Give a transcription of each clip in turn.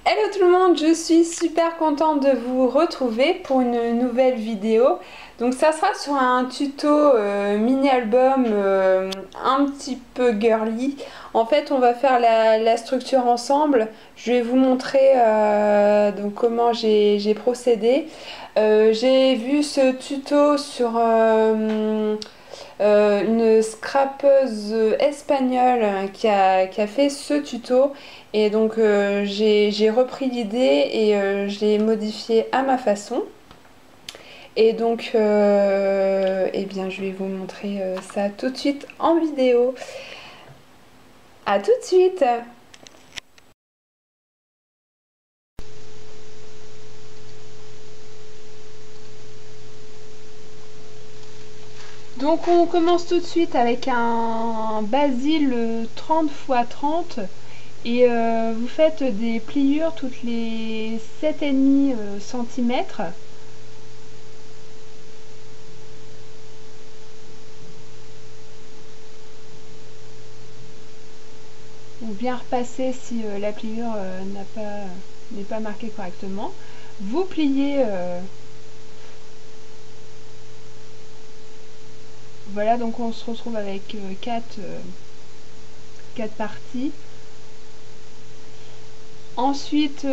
Hello tout le monde, je suis super contente de vous retrouver pour une nouvelle vidéo. Donc ça sera sur un tuto mini-album un petit peu girly. En fait on va faire la structure ensemble. Je vais vous montrer donc comment j'ai procédé. J'ai vu ce tuto sur une scrapeuse espagnole qui a fait ce tuto et donc j'ai repris l'idée et je l'ai modifié à ma façon et donc eh bien je vais vous montrer ça tout de suite en vidéo. À tout de suite. Donc on commence tout de suite avec un basil 30 x 30 et vous faites des pliures toutes les 7,5 cm. Donc bien repasser si la pliure n'est pas marquée correctement. Vous pliez, voilà, donc on se retrouve avec 4 parties. Ensuite,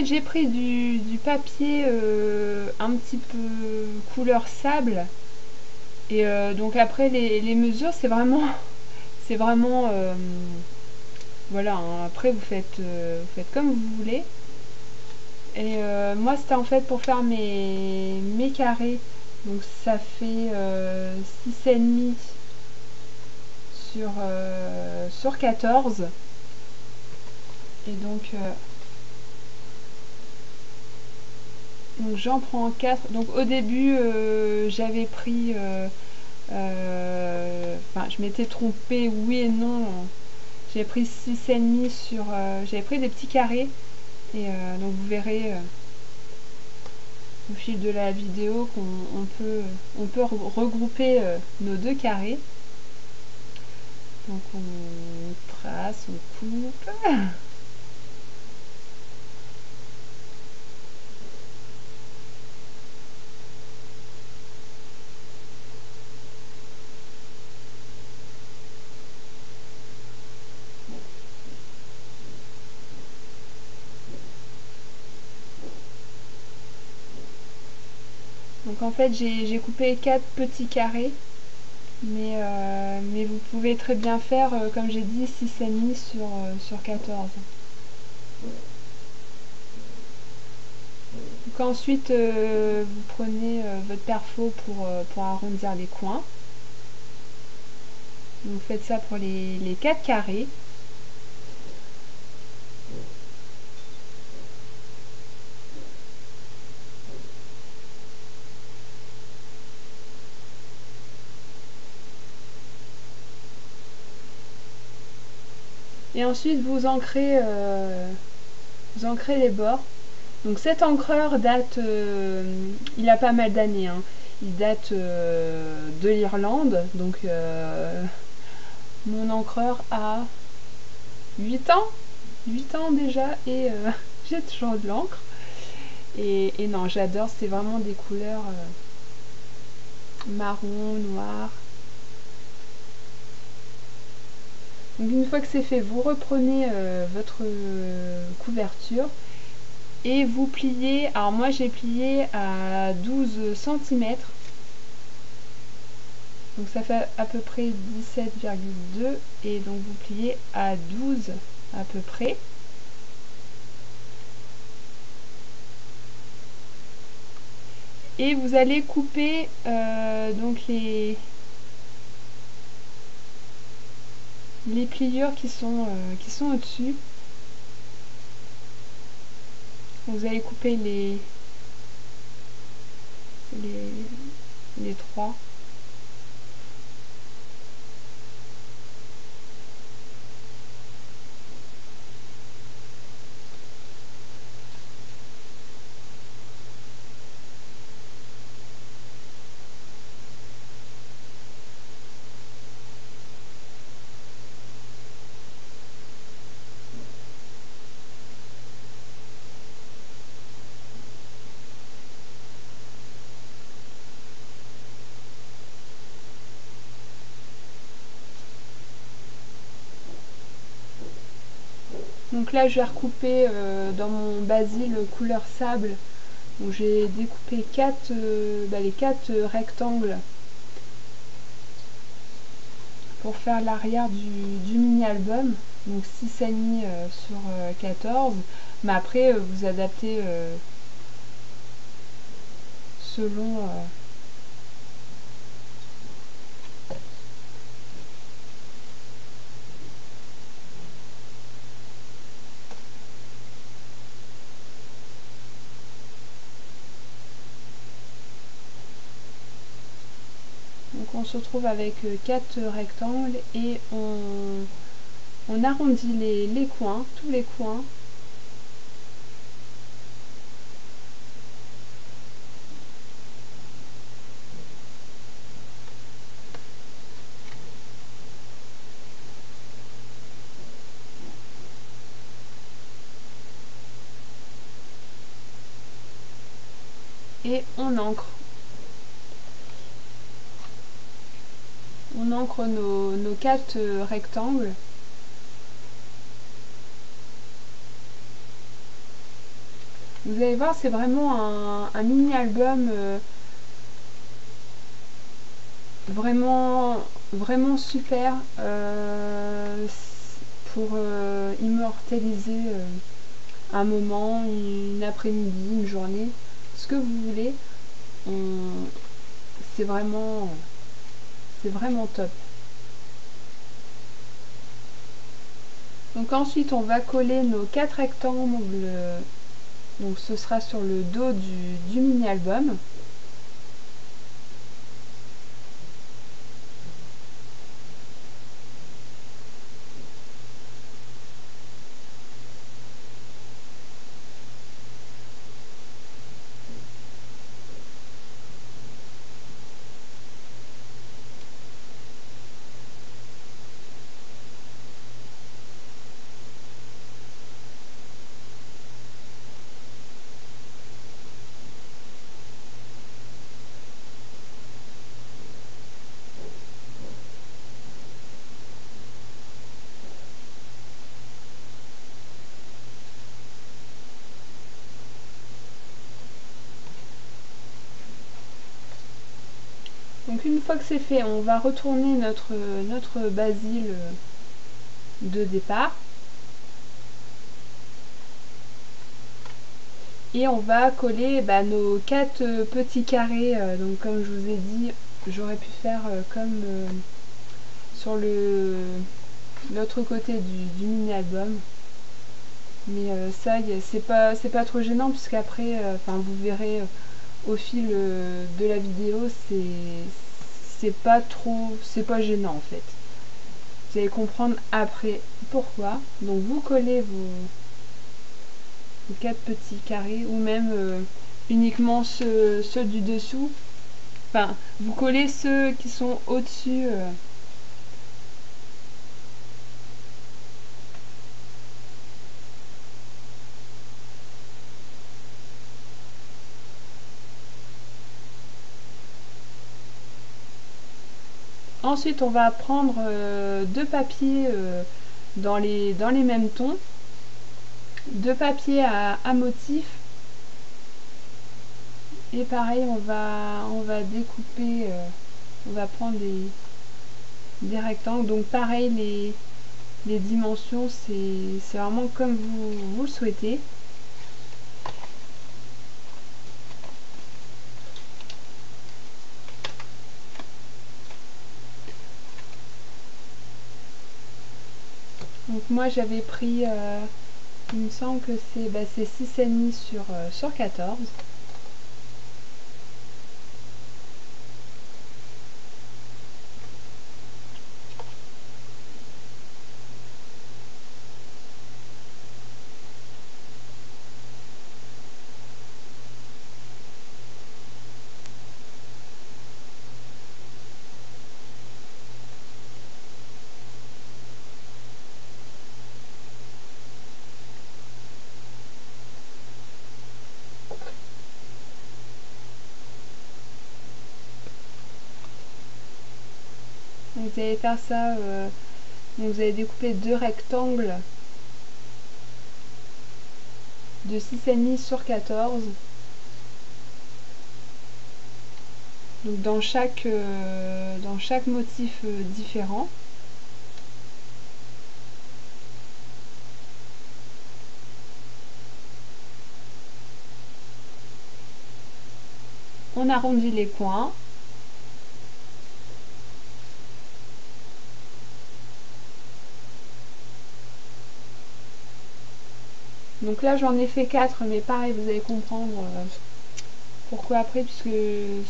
j'ai pris du papier un petit peu couleur sable. Et donc après les mesures, c'est vraiment, c'est vraiment, voilà, hein, après vous faites comme vous voulez. Et moi c'était en fait pour faire mes carrés. Donc ça fait 6,5 sur 14. Et donc j'en prends 4. Donc au début j'avais pris enfin je m'étais trompée, oui et non. J'ai pris 6,5 sur j'avais pris des petits carrés et donc vous verrez au fil de la vidéo on peut regrouper nos deux carrés. Donc on trace, on coupe. Donc en fait j'ai coupé 4 petits carrés, mais vous pouvez très bien faire comme j'ai dit 6,5 sur 14. Donc ensuite vous prenez votre perfo pour arrondir les coins. Donc vous faites ça pour les 4 carrés. Et ensuite vous ancrez les bords. Donc cet encreur date, il a pas mal d'années, hein. Il date de l'Irlande, donc mon encreur a 8 ans, 8 ans déjà, et j'ai toujours de l'encre. Et non, j'adore, c'est vraiment des couleurs marron, noir. Donc une fois que c'est fait, vous reprenez votre couverture et vous pliez. Alors moi j'ai plié à 12 cm. Donc ça fait à peu près 17,2 et donc vous pliez à 12 à peu près. Et vous allez couper donc les pliures qui sont au-dessus. Vous allez couper les trois. Donc là je vais recouper dans mon basil couleur sable. Donc j'ai découpé les 4 rectangles pour faire l'arrière du mini-album. Donc 6,5 sur 14. Mais après vous adaptez selon... Donc on se retrouve avec 4 rectangles et on arrondit les coins, tous les coins. Et on ancre. On ancre nos 4 rectangles. Vous allez voir, c'est vraiment un mini-album vraiment super pour immortaliser un moment, une après-midi, une journée, ce que vous voulez. C'est vraiment top. Donc ensuite on va coller nos 4 rectangles, donc ce sera sur le dos du mini-album. Donc une fois que c'est fait, on va retourner notre basil de départ. Et on va coller nos 4 petits carrés. Donc comme je vous ai dit, j'aurais pu faire comme sur l'autre côté du mini-album. Mais ça, c'est pas trop gênant puisqu'après, vous verrez au fil de la vidéo, c'est pas gênant en fait. Vous allez comprendre après pourquoi. Donc vous collez vos 4 petits carrés ou même uniquement ceux du dessous. Enfin, vous collez ceux qui sont au-dessus. Ensuite, on va prendre 2 papiers dans les mêmes tons. 2 papiers à motif. Et pareil, on va découper, on va prendre des rectangles. Donc pareil, les dimensions, c'est vraiment comme vous le souhaitez. Donc moi j'avais pris, il me semble que c'est 6,5 sur 14. Donc vous allez faire ça, donc vous allez découper 2 rectangles de 6,5 sur 14. Donc dans chaque motif différent. On arrondit les coins. Donc là j'en ai fait 4, mais pareil vous allez comprendre pourquoi après, puisque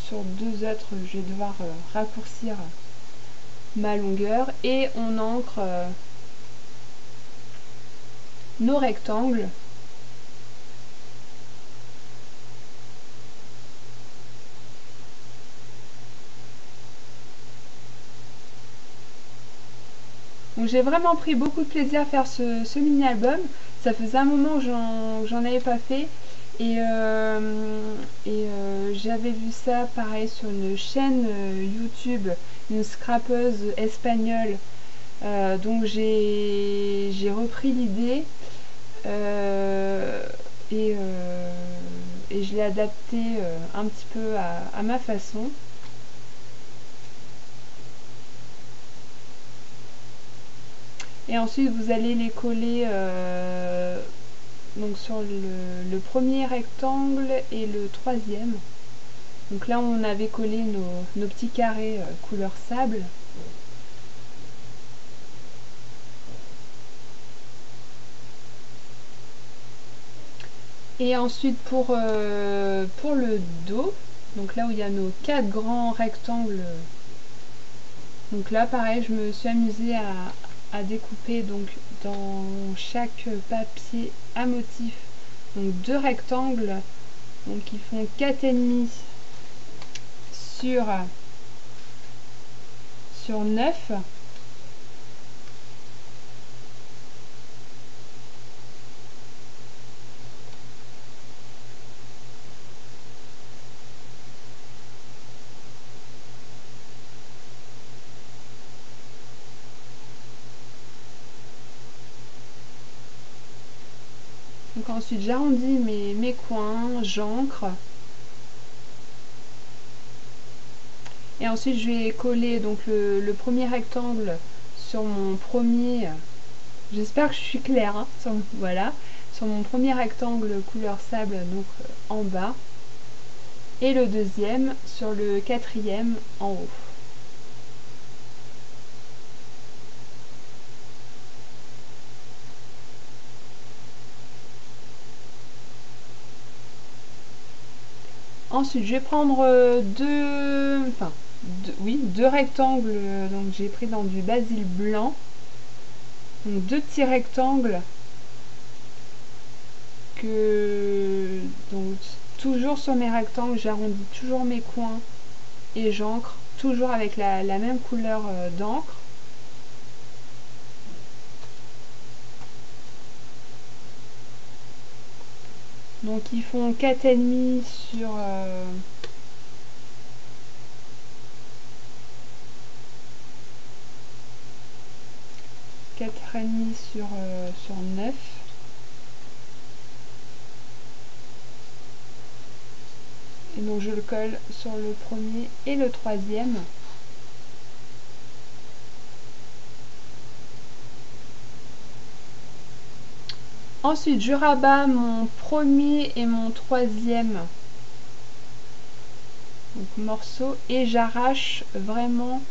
sur 2 autres je vais devoir raccourcir ma longueur. Et on ancre nos rectangles. Donc j'ai vraiment pris beaucoup de plaisir à faire ce mini-album. Ça faisait un moment que j'en avais pas fait. Et j'avais vu ça pareil sur une chaîne YouTube, une scrapeuse espagnole. Donc j'ai repris l'idée et je l'ai adapté un petit peu à ma façon. Et ensuite vous allez les coller donc sur le premier rectangle et le troisième. Donc là on avait collé nos petits carrés couleur sable. Et ensuite pour le dos, donc là où il y a nos 4 grands rectangles, donc là pareil je me suis amusée à découper donc dans chaque papier à motif donc 2 rectangles donc qui font 4,5 sur 9. Donc ensuite j'arrondis mes coins, j'ancre. Et ensuite je vais coller donc le premier rectangle sur mon premier, j'espère que je suis claire, hein, voilà, sur mon premier rectangle couleur sable donc en bas. Et le deuxième sur le quatrième en haut. Ensuite, je vais prendre deux rectangles. Donc, j'ai pris dans du basil blanc. Donc, 2 petits rectangles donc toujours sur mes rectangles, j'arrondis toujours mes coins et j'encre toujours avec la même couleur d'encre. Donc, ils font 4,5 sur 4,5 sur 9. Et donc je le colle sur le premier et le troisième. Ensuite je rabats mon premier et mon troisième donc, morceau et j'arrache vraiment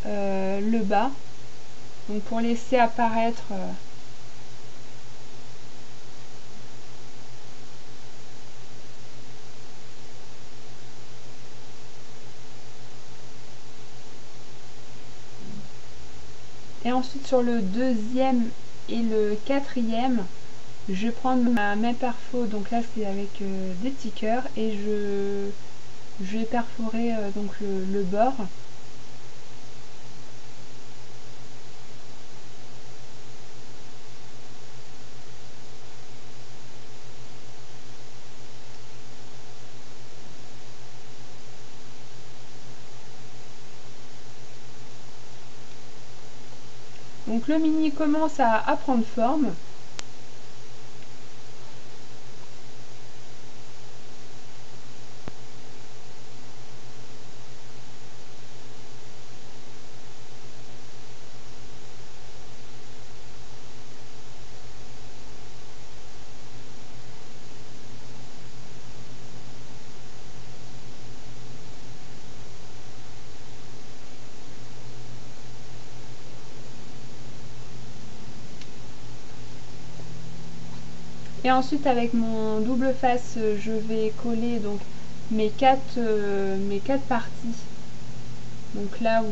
le bas donc pour laisser apparaître et ensuite sur le deuxième et le quatrième je vais prendre ma perfo, donc là c'est avec des tickers et je vais perforer donc le bord. Donc le mini commence à prendre forme. Et ensuite avec mon double face, je vais coller donc mes quatre parties. Donc là où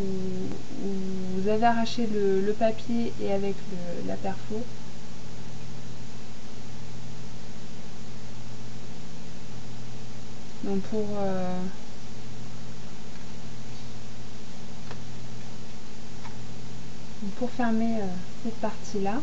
vous avez arraché le papier et avec la perfo. Donc pour fermer cette partie-là.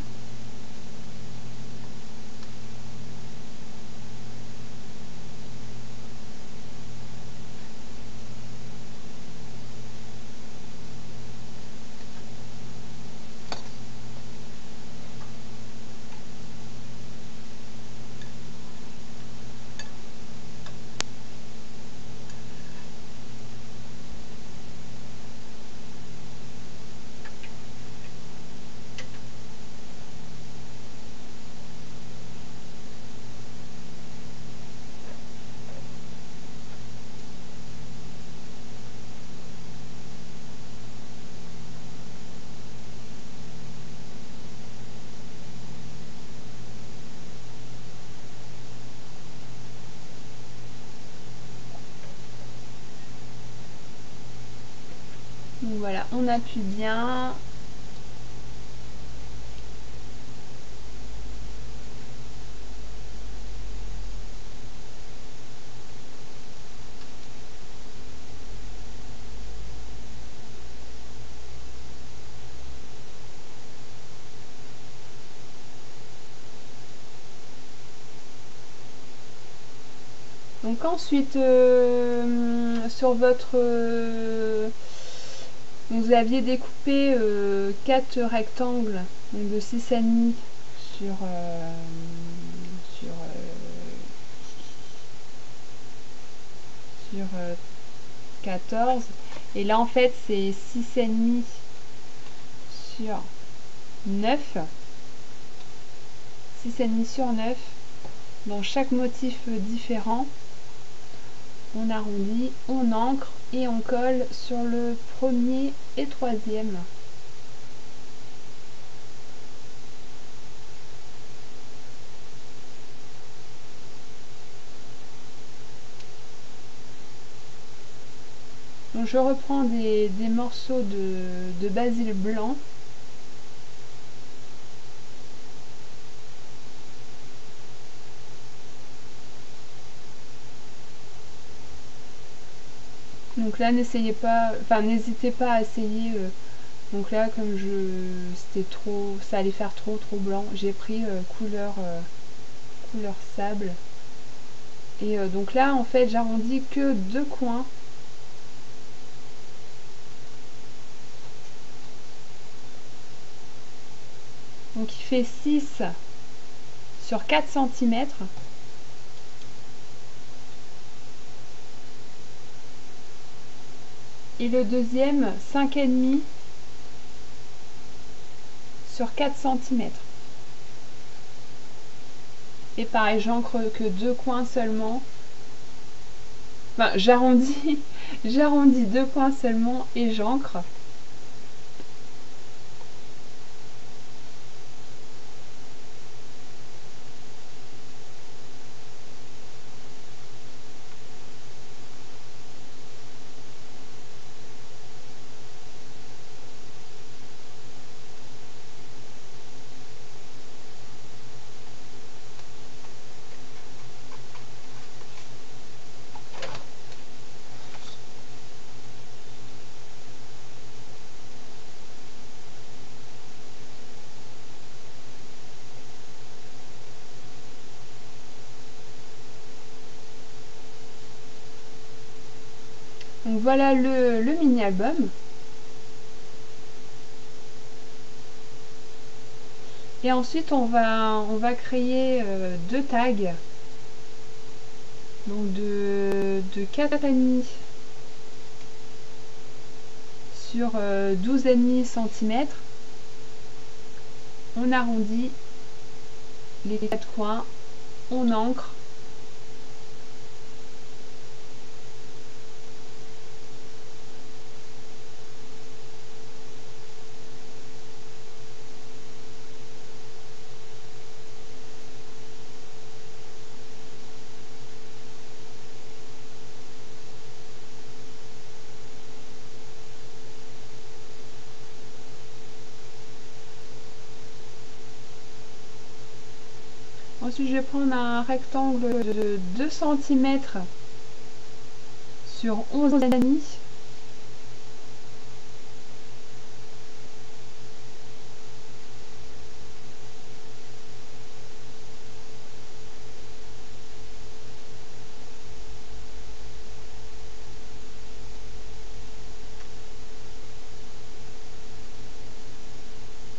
Donc voilà, on appuie bien. Donc ensuite, sur votre... vous aviez découpé 4 rectangles donc de 6,5 sur, sur, sur 14. Et là en fait c'est 6,5 sur 9. 6,5 sur 9 dans chaque motif différent. On arrondit, on ancre et on colle sur le premier et troisième. Donc je reprends des morceaux de basil blanc. Donc là n'essayez pas, enfin n'hésitez pas à essayer. Donc là comme c'était trop, ça allait faire trop blanc, j'ai pris couleur sable. Et donc là en fait j'arrondis que 2 coins. Donc il fait 6 sur 4 cm. Et le deuxième 5,5 sur 4 cm. Et pareil, j'encre que 2 coins seulement. Enfin, j'arrondis 2 coins seulement et j'encre. Donc voilà le mini-album. Et ensuite on va créer 2 tags. Donc de 4,5 sur 12,5 cm. On arrondit les 4 coins, on ancre. Ensuite, je vais prendre un rectangle de 2 cm sur 11,5.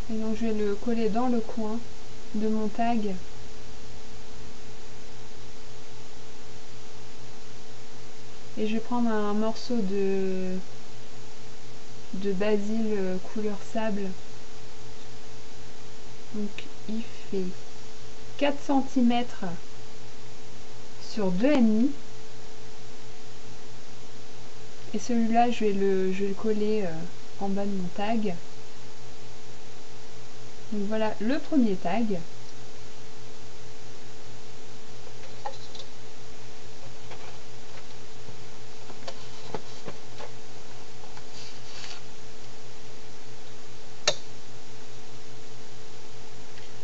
Et donc, je vais le coller dans le coin de mon tag. Et je vais prendre un morceau de basil couleur sable. Donc il fait 4 cm sur 2,5. Et celui-là, je vais le coller en bas de mon tag. Donc voilà le premier tag.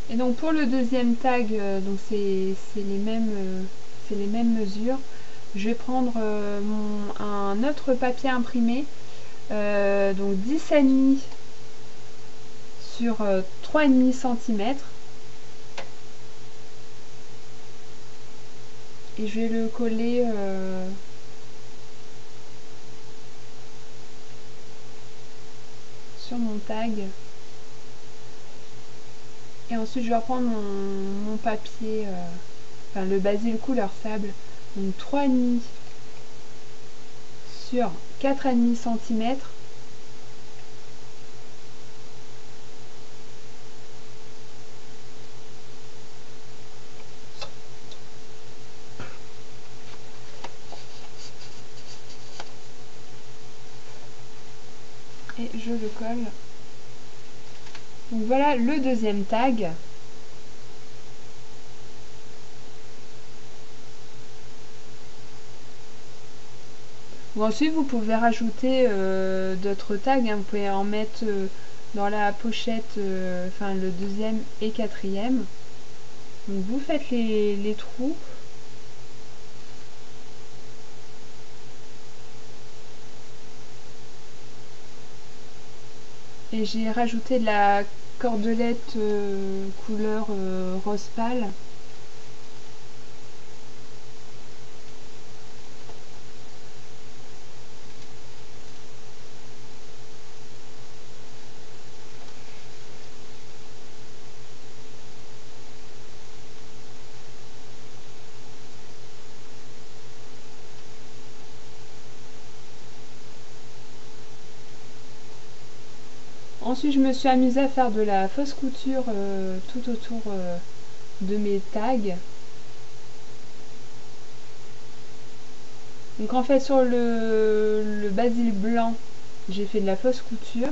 Et donc pour le deuxième tag, donc c'est les mêmes mesures. Je vais prendre un autre papier imprimé, donc 10,5 sur 3,5 cm. Et je vais le coller sur mon tag. Et ensuite je vais reprendre mon papier, enfin le basil couleur sable, donc 3,5 sur 4,5 cm. Et je le colle. Donc voilà le deuxième tag. Bon, ensuite vous pouvez rajouter d'autres tags, hein. Vous pouvez en mettre dans la pochette, enfin le deuxième et quatrième. Donc vous faites les trous. Et j'ai rajouté de la cordelette couleur rose pâle. Ensuite, je me suis amusée à faire de la fausse couture tout autour de mes tags. Donc en fait, sur le basil blanc, j'ai fait de la fausse couture.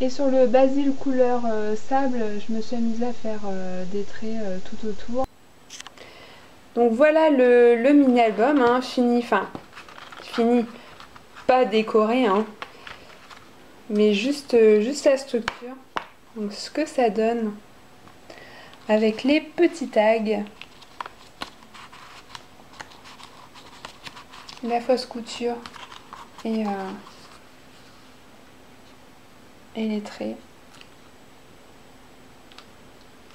Et sur le basil couleur sable, je me suis amusée à faire des traits tout autour. Donc voilà le mini-album, hein, fini, pas décoré, hein, mais juste la structure. Donc ce que ça donne avec les petits tags, la fausse couture et et les traits.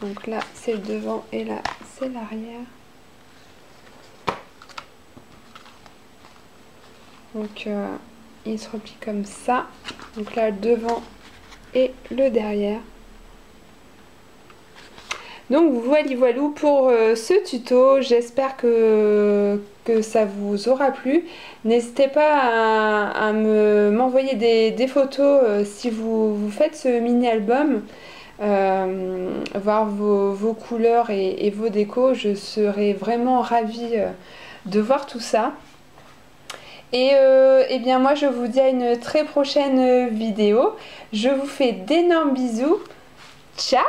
Donc là c'est le devant et là c'est l'arrière. Donc il se replie comme ça. Donc là le devant et le derrière. Donc voilà pour ce tuto, j'espère que ça vous aura plu. N'hésitez pas à m'envoyer des photos si vous faites ce mini album, voir vos couleurs et vos décos, je serais vraiment ravie de voir tout ça. Et bien moi je vous dis à une très prochaine vidéo, je vous fais d'énormes bisous, ciao!